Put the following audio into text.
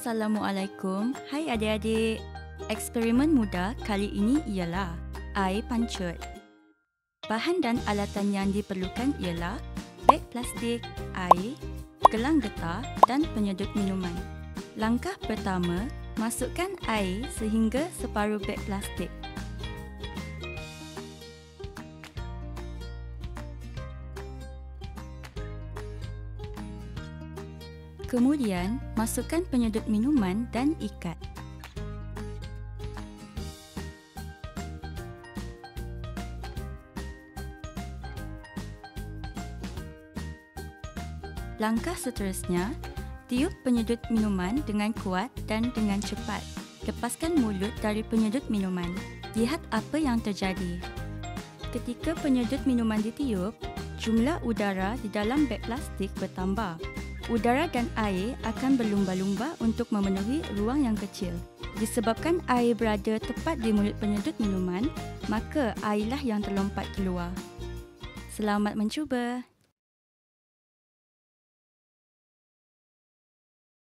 Assalamualaikum. Hai adik-adik. Eksperimen mudah kali ini ialah air pancut. Bahan dan alatan yang diperlukan ialah beg plastik, air, gelang getah dan penyedut minuman. Langkah pertama, masukkan air sehingga separuh beg plastik. Kemudian, masukkan penyedut minuman dan ikat. Langkah seterusnya, tiup penyedut minuman dengan kuat dan dengan cepat. Lepaskan mulut dari penyedut minuman. Lihat apa yang terjadi. Ketika penyedut minuman ditiup, jumlah udara di dalam beg plastik bertambah. Udara dan air akan berlumba-lumba untuk memenuhi ruang yang kecil. Disebabkan air berada tepat di mulut penyedut minuman, maka airlah yang terlompat keluar. Selamat mencuba!